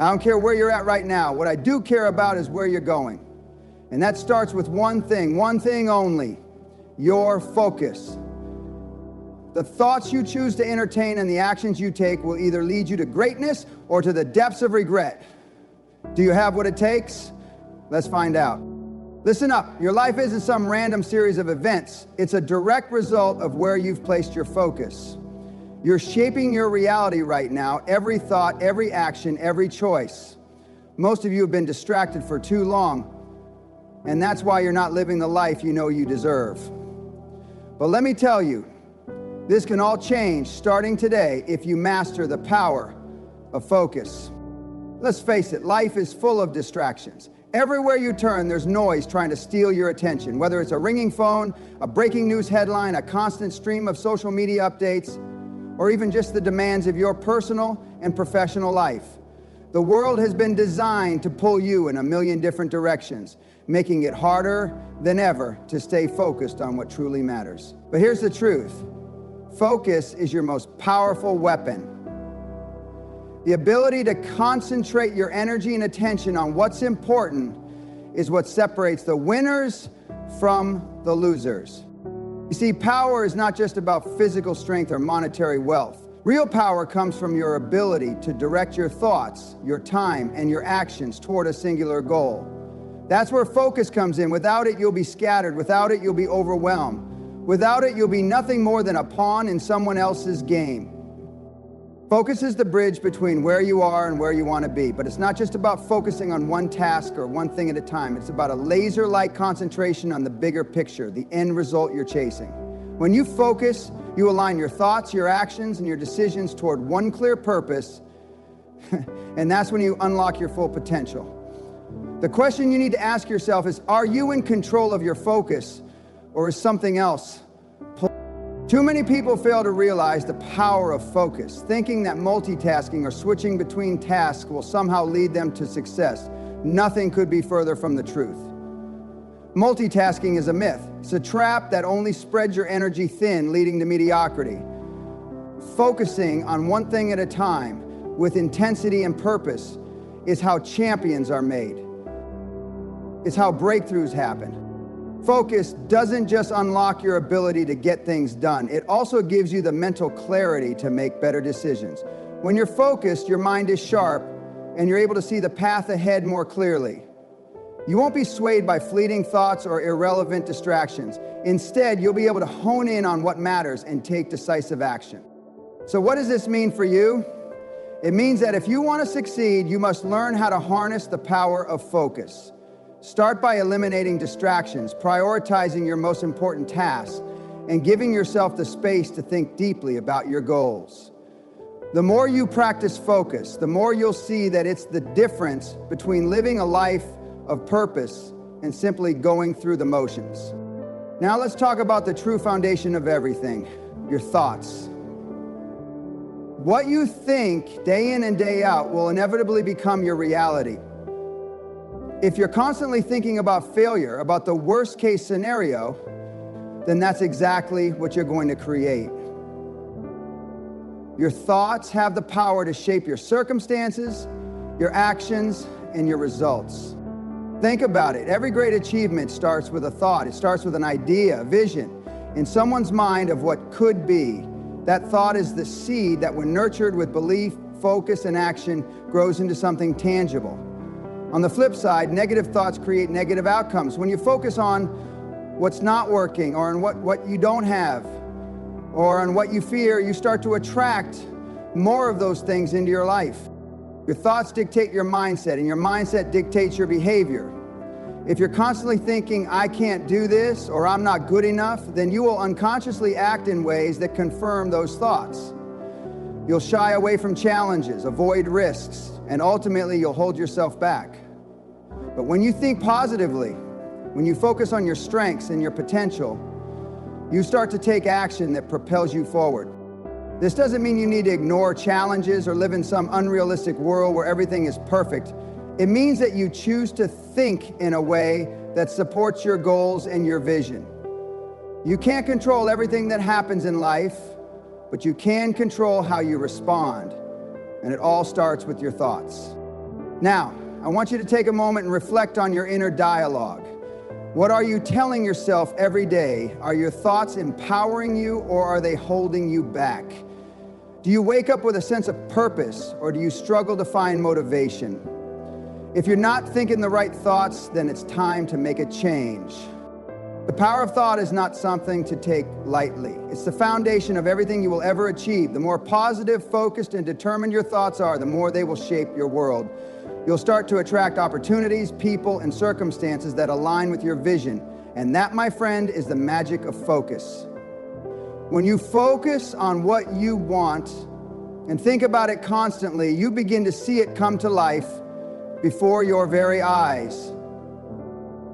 I don't care where you're at right now. What I do care about is where you're going. And that starts with one thing only: your focus. The thoughts you choose to entertain and the actions you take will either lead you to greatness or to the depths of regret. Do you have what it takes? Let's find out. Listen up. Your life isn't some random series of events. It's a direct result of where you've placed your focus. You're shaping your reality right now, every thought, every action, every choice. Most of you have been distracted for too long, and that's why you're not living the life you know you deserve. But let me tell you, this can all change starting today if you master the power of focus. Let's face it, life is full of distractions. Everywhere you turn, there's noise trying to steal your attention, whether it's a ringing phone, a breaking news headline, a constant stream of social media updates, or even just the demands of your personal and professional life. The world has been designed to pull you in a million different directions, making it harder than ever to stay focused on what truly matters. But here's the truth. Focus is your most powerful weapon. The ability to concentrate your energy and attention on what's important is what separates the winners from the losers. You see, power is not just about physical strength or monetary wealth. Real power comes from your ability to direct your thoughts, your time, and your actions toward a singular goal. That's where focus comes in. Without it, you'll be scattered. Without it, you'll be overwhelmed. Without it, you'll be nothing more than a pawn in someone else's game. Focus is the bridge between where you are and where you want to be. But it's not just about focusing on one task or one thing at a time. It's about a laser-like concentration on the bigger picture, the end result you're chasing. When you focus, you align your thoughts, your actions, and your decisions toward one clear purpose, and that's when you unlock your full potential. The question you need to ask yourself is, are you in control of your focus, or is something else? Too many people fail to realize the power of focus, thinking that multitasking or switching between tasks will somehow lead them to success. Nothing could be further from the truth. Multitasking is a myth. It's a trap that only spreads your energy thin, leading to mediocrity. Focusing on one thing at a time with intensity and purpose is how champions are made. It's how breakthroughs happen. Focus doesn't just unlock your ability to get things done. It also gives you the mental clarity to make better decisions. When you're focused, your mind is sharp and you're able to see the path ahead more clearly. You won't be swayed by fleeting thoughts or irrelevant distractions. Instead, you'll be able to hone in on what matters and take decisive action. So what does this mean for you? It means that if you want to succeed, you must learn how to harness the power of focus. Start by eliminating distractions, prioritizing your most important tasks, and giving yourself the space to think deeply about your goals. The more you practice focus, the more you'll see that it's the difference between living a life of purpose and simply going through the motions. Now let's talk about the true foundation of everything, your thoughts. What you think day in and day out will inevitably become your reality. If you're constantly thinking about failure, about the worst case scenario, then that's exactly what you're going to create. Your thoughts have the power to shape your circumstances, your actions, and your results. Think about it. Every great achievement starts with a thought. It starts with an idea, a vision, in someone's mind of what could be. That thought is the seed that, when nurtured with belief, focus, and action, grows into something tangible. On the flip side, negative thoughts create negative outcomes. When you focus on what's not working, or on what you don't have, or on what you fear, you start to attract more of those things into your life. Your thoughts dictate your mindset, and your mindset dictates your behavior. If you're constantly thinking, I can't do this, or I'm not good enough, then you will unconsciously act in ways that confirm those thoughts. You'll shy away from challenges, avoid risks, and ultimately you'll hold yourself back. But when you think positively, when you focus on your strengths and your potential, you start to take action that propels you forward. This doesn't mean you need to ignore challenges or live in some unrealistic world where everything is perfect. It means that you choose to think in a way that supports your goals and your vision. You can't control everything that happens in life, but you can control how you respond. And it all starts with your thoughts. Now, I want you to take a moment and reflect on your inner dialogue. What are you telling yourself every day? Are your thoughts empowering you, or are they holding you back? Do you wake up with a sense of purpose, or do you struggle to find motivation? If you're not thinking the right thoughts, then it's time to make a change. The power of thought is not something to take lightly. It's the foundation of everything you will ever achieve. The more positive, focused, and determined your thoughts are, the more they will shape your world. You'll start to attract opportunities, people, and circumstances that align with your vision. And that, my friend, is the magic of focus. When you focus on what you want and think about it constantly, you begin to see it come to life before your very eyes.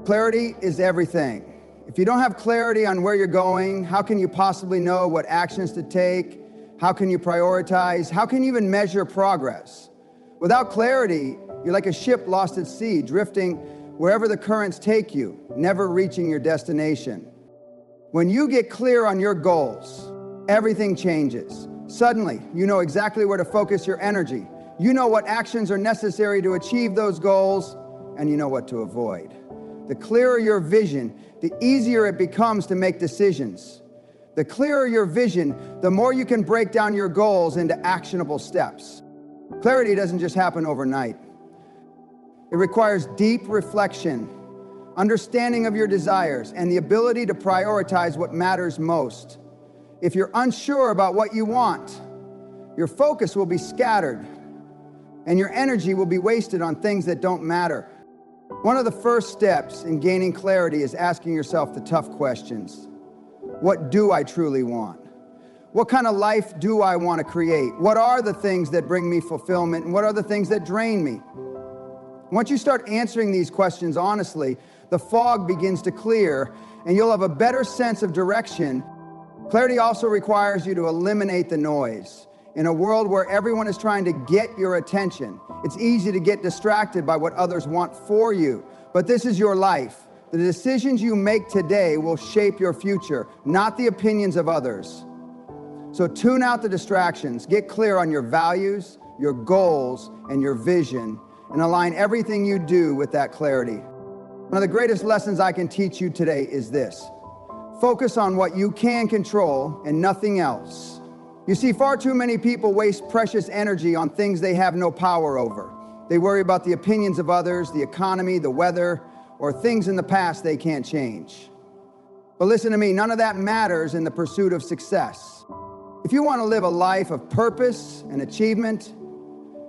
Clarity is everything. If you don't have clarity on where you're going, how can you possibly know what actions to take? How can you prioritize? How can you even measure progress? Without clarity, you're like a ship lost at sea, drifting wherever the currents take you, never reaching your destination. When you get clear on your goals, everything changes. Suddenly, you know exactly where to focus your energy. You know what actions are necessary to achieve those goals, and you know what to avoid. The clearer your vision, the easier it becomes to make decisions. The clearer your vision, the more you can break down your goals into actionable steps. Clarity doesn't just happen overnight. It requires deep reflection, understanding of your desires, and the ability to prioritize what matters most. If you're unsure about what you want, your focus will be scattered, and your energy will be wasted on things that don't matter. One of the first steps in gaining clarity is asking yourself the tough questions. What do I truly want? What kind of life do I want to create? What are the things that bring me fulfillment, and what are the things that drain me? Once you start answering these questions honestly, the fog begins to clear, and you'll have a better sense of direction. Clarity also requires you to eliminate the noise. In a world where everyone is trying to get your attention, it's easy to get distracted by what others want for you. But this is your life. The decisions you make today will shape your future, not the opinions of others. So tune out the distractions, get clear on your values, your goals, and your vision, and align everything you do with that clarity. One of the greatest lessons I can teach you today is this: focus on what you can control and nothing else. You see, far too many people waste precious energy on things they have no power over. They worry about the opinions of others, the economy, the weather, or things in the past they can't change. But listen to me, none of that matters in the pursuit of success. If you want to live a life of purpose and achievement,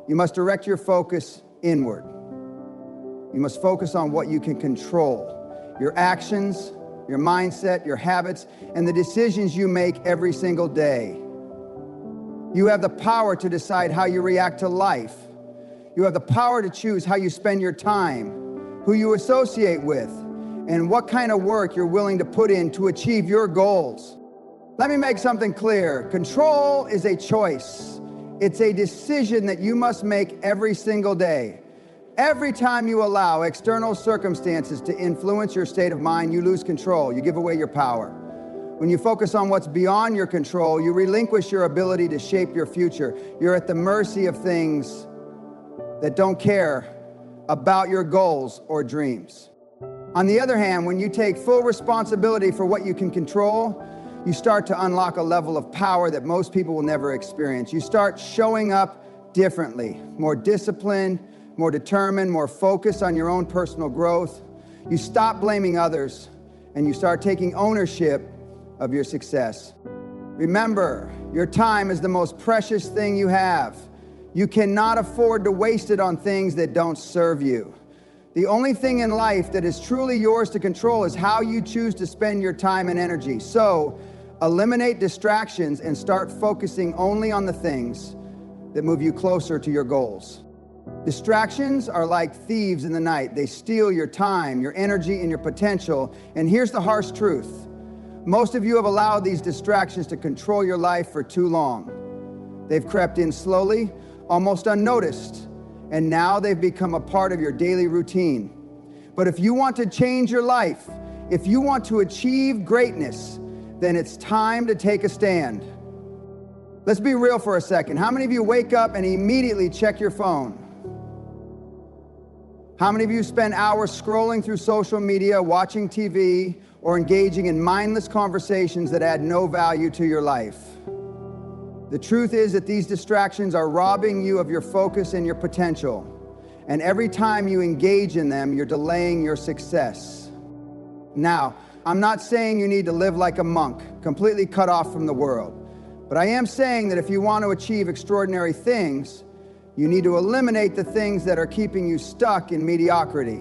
you must direct your focus inward. You must focus on what you can control, your actions, your mindset, your habits, and the decisions you make every single day. You have the power to decide how you react to life. You have the power to choose how you spend your time, who you associate with, and what kind of work you're willing to put in to achieve your goals. Let me make something clear. Control is a choice. It's a decision that you must make every single day. Every time you allow external circumstances to influence your state of mind, you lose control. You give away your power. When you focus on what's beyond your control, you relinquish your ability to shape your future. You're at the mercy of things that don't care about your goals or dreams. On the other hand, when you take full responsibility for what you can control, you start to unlock a level of power that most people will never experience. You start showing up differently, more disciplined, more determined, more focused on your own personal growth. You stop blaming others, and you start taking ownership of your success. Remember, your time is the most precious thing you have. You cannot afford to waste it on things that don't serve you. The only thing in life that is truly yours to control is how you choose to spend your time and energy. So, eliminate distractions and start focusing only on the things that move you closer to your goals. Distractions are like thieves in the night. They steal your time, your energy, and your potential. And here's the harsh truth. Most of you have allowed these distractions to control your life for too long. They've crept in slowly, almost unnoticed, and now they've become a part of your daily routine. But if you want to change your life, if you want to achieve greatness, then it's time to take a stand. Let's be real for a second. How many of you wake up and immediately check your phone? How many of you spend hours scrolling through social media, watching TV, or engaging in mindless conversations that add no value to your life? The truth is that these distractions are robbing you of your focus and your potential. And every time you engage in them, you're delaying your success. Now, I'm not saying you need to live like a monk, completely cut off from the world. But I am saying that if you want to achieve extraordinary things, you need to eliminate the things that are keeping you stuck in mediocrity.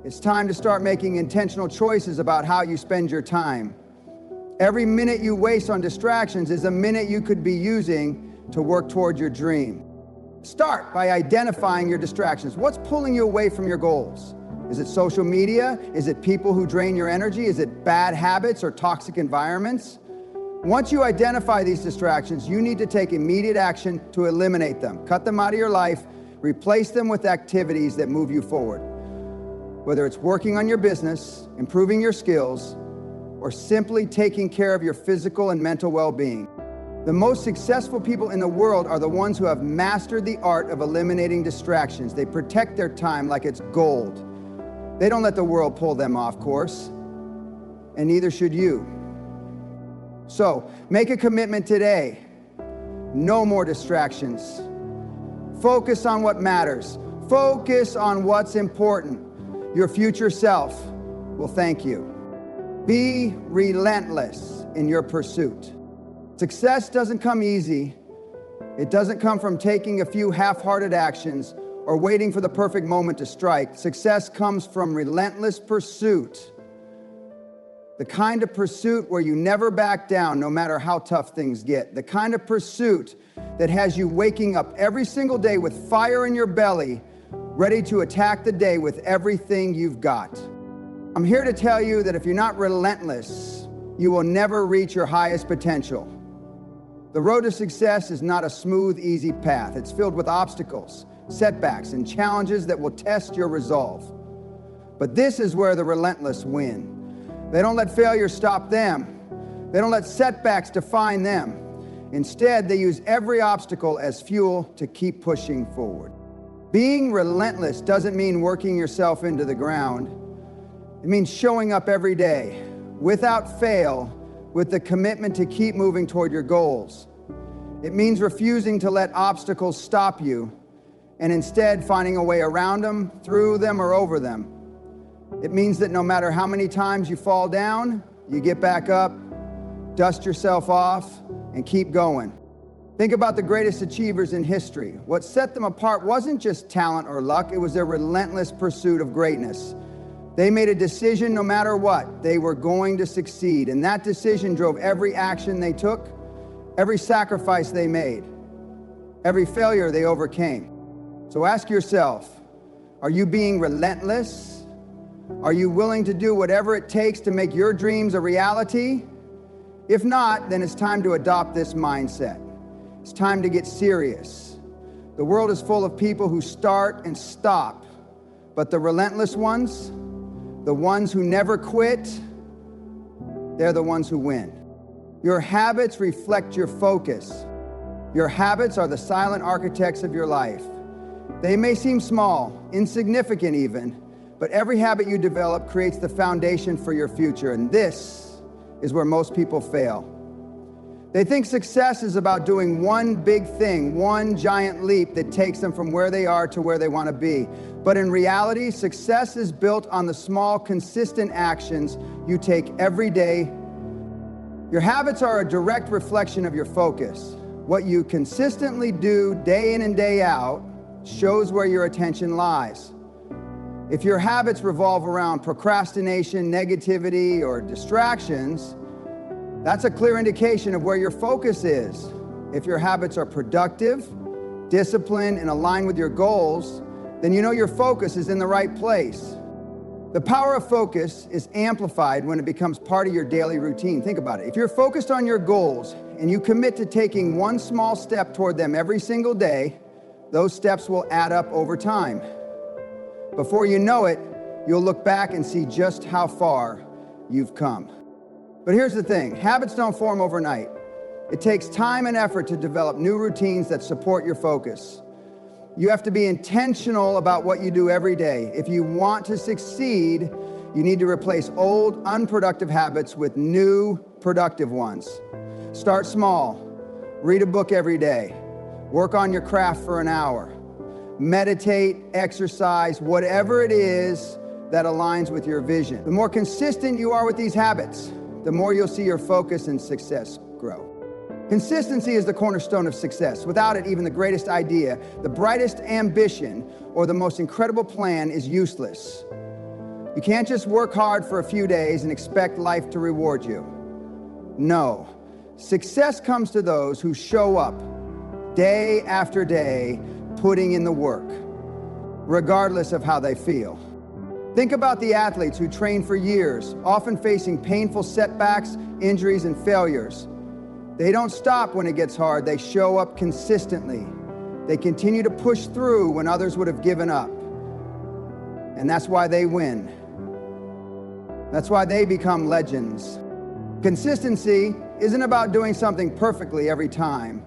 It's time to start making intentional choices about how you spend your time. Every minute you waste on distractions is a minute you could be using to work toward your dream. Start by identifying your distractions. What's pulling you away from your goals? Is it social media? Is it people who drain your energy? Is it bad habits or toxic environments? Once you identify these distractions, you need to take immediate action to eliminate them. Cut them out of your life, replace them with activities that move you forward. Whether it's working on your business, improving your skills, or simply taking care of your physical and mental well-being. The most successful people in the world are the ones who have mastered the art of eliminating distractions. They protect their time like it's gold. They don't let the world pull them off course, and neither should you. So, make a commitment today. No more distractions. Focus on what matters. Focus on what's important. Your future self will thank you. Be relentless in your pursuit. Success doesn't come easy. It doesn't come from taking a few half-hearted actions or waiting for the perfect moment to strike. Success comes from relentless pursuit. The kind of pursuit where you never back down no matter how tough things get. The kind of pursuit that has you waking up every single day with fire in your belly, ready to attack the day with everything you've got. I'm here to tell you that if you're not relentless, you will never reach your highest potential. The road to success is not a smooth, easy path. It's filled with obstacles, setbacks, and challenges that will test your resolve. But this is where the relentless win. They don't let failure stop them. They don't let setbacks define them. Instead, they use every obstacle as fuel to keep pushing forward. Being relentless doesn't mean working yourself into the ground. It means showing up every day, without fail, with the commitment to keep moving toward your goals. It means refusing to let obstacles stop you, and instead finding a way around them, through them, or over them. It means that no matter how many times you fall down, you get back up, dust yourself off, and keep going. Think about the greatest achievers in history. What set them apart wasn't just talent or luck, it was their relentless pursuit of greatness. They made a decision no matter what, they were going to succeed. And that decision drove every action they took, every sacrifice they made, every failure they overcame. So ask yourself, are you being relentless? Are you willing to do whatever it takes to make your dreams a reality? If not, then it's time to adopt this mindset. It's time to get serious. The world is full of people who start and stop, but the relentless ones, the ones who never quit, they're the ones who win. Your habits reflect your focus. Your habits are the silent architects of your life. They may seem small, insignificant even, but every habit you develop creates the foundation for your future, and this is where most people fail. They think success is about doing one big thing, one giant leap that takes them from where they are to where they want to be. But in reality, success is built on the small, consistent actions you take every day. Your habits are a direct reflection of your focus. What you consistently do day in and day out shows where your attention lies. If your habits revolve around procrastination, negativity, or distractions, that's a clear indication of where your focus is. If your habits are productive, disciplined, and aligned with your goals, then you know your focus is in the right place. The power of focus is amplified when it becomes part of your daily routine. Think about it. If you're focused on your goals and you commit to taking one small step toward them every single day, those steps will add up over time. Before you know it, you'll look back and see just how far you've come. But here's the thing, habits don't form overnight. It takes time and effort to develop new routines that support your focus. You have to be intentional about what you do every day. If you want to succeed, you need to replace old, unproductive habits with new, productive ones. Start small. Read a book every day. Work on your craft for an hour. Meditate, exercise, whatever it is that aligns with your vision. The more consistent you are with these habits, the more you'll see your focus and success grow. Consistency is the cornerstone of success. Without it, even the greatest idea, the brightest ambition, or the most incredible plan is useless. You can't just work hard for a few days and expect life to reward you. No. Success comes to those who show up day after day, putting in the work, regardless of how they feel. Think about the athletes who train for years, often facing painful setbacks, injuries, and failures. They don't stop when it gets hard. They show up consistently. They continue to push through when others would have given up. And that's why they win. That's why they become legends. Consistency isn't about doing something perfectly every time.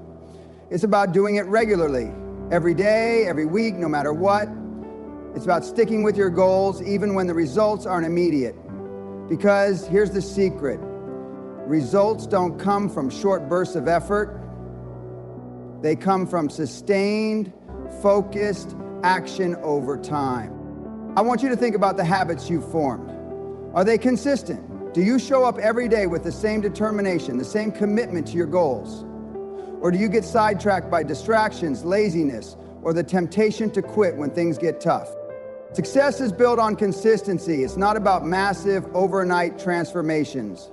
It's about doing it regularly, every day, every week, no matter what. It's about sticking with your goals even when the results aren't immediate. Because here's the secret. Results don't come from short bursts of effort. They come from sustained, focused action over time. I want you to think about the habits you've formed. Are they consistent? Do you show up every day with the same determination, the same commitment to your goals? Or do you get sidetracked by distractions, laziness, or the temptation to quit when things get tough? Success is built on consistency. It's not about massive overnight transformations.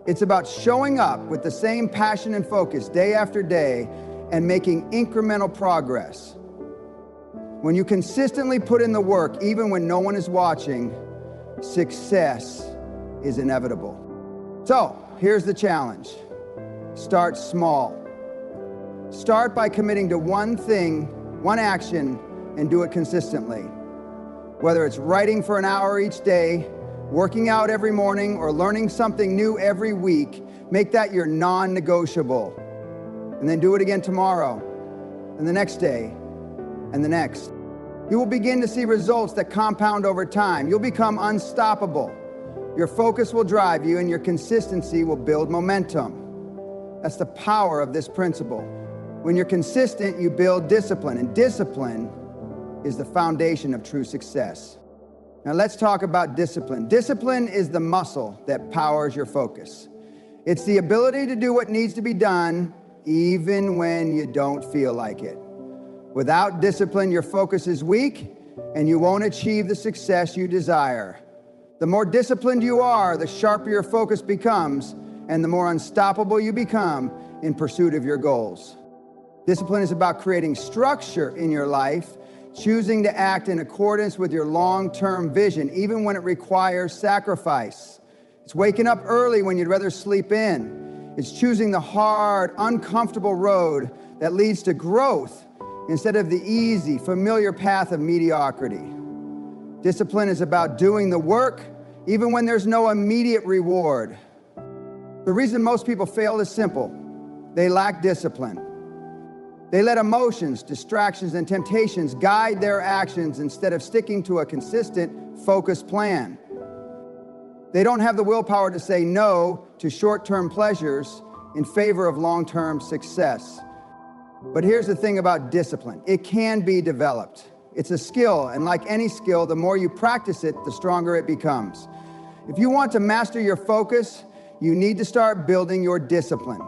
It's about showing up with the same passion and focus day after day and making incremental progress. When you consistently put in the work, even when no one is watching, success is inevitable. So, here's the challenge. Start small. Start by committing to one thing, one action, and do it consistently. Whether it's writing for an hour each day, working out every morning, or learning something new every week, make that your non-negotiable. And then do it again tomorrow, and the next day, and the next. You will begin to see results that compound over time. You'll become unstoppable. Your focus will drive you, and your consistency will build momentum. That's the power of this principle. When you're consistent, you build discipline, and discipline is the foundation of true success. Now let's talk about discipline. Discipline is the muscle that powers your focus. It's the ability to do what needs to be done even when you don't feel like it. Without discipline, your focus is weak and you won't achieve the success you desire. The more disciplined you are, the sharper your focus becomes and the more unstoppable you become in pursuit of your goals. Discipline is about creating structure in your life, choosing to act in accordance with your long-term vision, even when it requires sacrifice. It's waking up early when you'd rather sleep in. It's choosing the hard, uncomfortable road that leads to growth instead of the easy, familiar path of mediocrity. Discipline is about doing the work even when there's no immediate reward. The reason most people fail is simple. They lack discipline. They let emotions, distractions, and temptations guide their actions instead of sticking to a consistent, focused plan. They don't have the willpower to say no to short-term pleasures in favor of long-term success. But here's the thing about discipline. It can be developed. It's a skill, and like any skill, the more you practice it, the stronger it becomes. If you want to master your focus, you need to start building your discipline.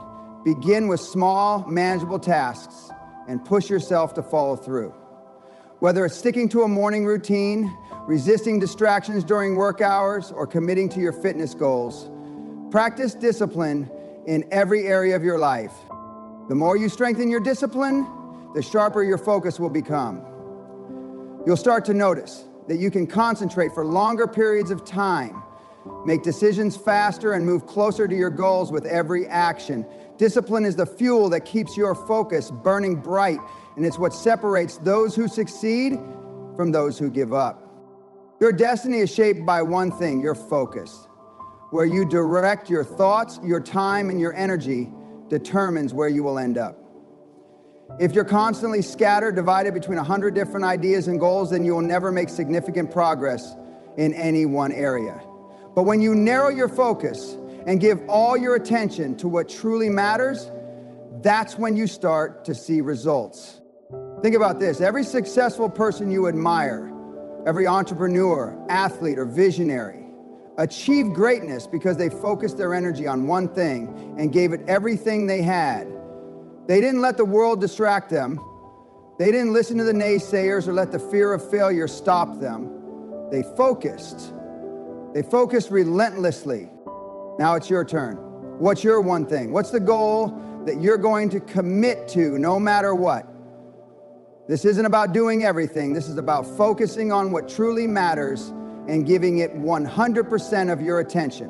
Begin with small, manageable tasks and push yourself to follow through. Whether it's sticking to a morning routine, resisting distractions during work hours, or committing to your fitness goals, practice discipline in every area of your life. The more you strengthen your discipline, the sharper your focus will become. You'll start to notice that you can concentrate for longer periods of time, make decisions faster, and move closer to your goals with every action. Discipline is the fuel that keeps your focus burning bright, and it's what separates those who succeed from those who give up. Your destiny is shaped by one thing, your focus. Where you direct your thoughts, your time, and your energy determines where you will end up. If you're constantly scattered, divided between 100 different ideas and goals, then you will never make significant progress in any one area. But when you narrow your focus and give all your attention to what truly matters, that's when you start to see results. Think about this. Every successful person you admire, every entrepreneur, athlete, or visionary, achieved greatness because they focused their energy on one thing and gave it everything they had. They didn't let the world distract them. They didn't listen to the naysayers or let the fear of failure stop them. They focused. They focused relentlessly. Now it's your turn. What's your one thing? What's the goal that you're going to commit to no matter what? This isn't about doing everything. This is about focusing on what truly matters and giving it 100% of your attention.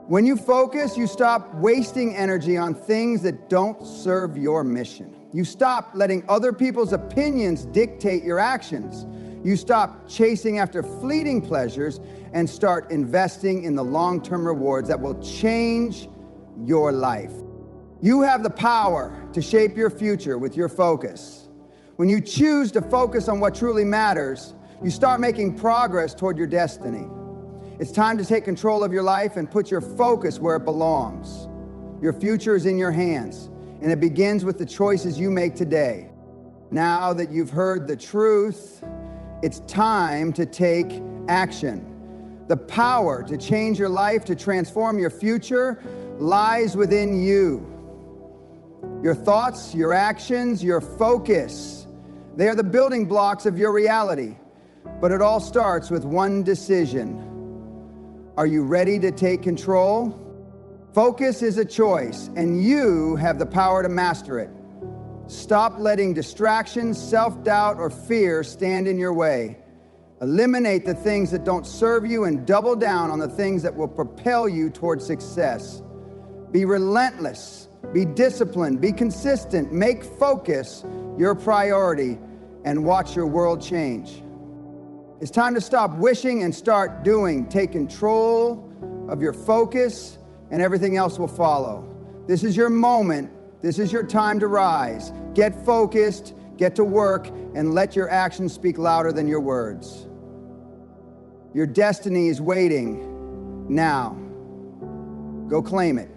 When you focus, you stop wasting energy on things that don't serve your mission. You stop letting other people's opinions dictate your actions. You stop chasing after fleeting pleasures and start investing in the long-term rewards that will change your life. You have the power to shape your future with your focus. When you choose to focus on what truly matters, you start making progress toward your destiny. It's time to take control of your life and put your focus where it belongs. Your future is in your hands, and it begins with the choices you make today. Now that you've heard the truth, it's time to take action. The power to change your life, to transform your future, lies within you. Your thoughts, your actions, your focus, they are the building blocks of your reality. But it all starts with one decision. Are you ready to take control? Focus is a choice, and you have the power to master it. Stop letting distractions, self-doubt, or fear stand in your way. Eliminate the things that don't serve you and double down on the things that will propel you toward success. Be relentless, be disciplined, be consistent, make focus your priority, and watch your world change. It's time to stop wishing and start doing. Take control of your focus, and everything else will follow. This is your moment. This is your time to rise. Get focused, get to work, and let your actions speak louder than your words. Your destiny is waiting now. Go claim it.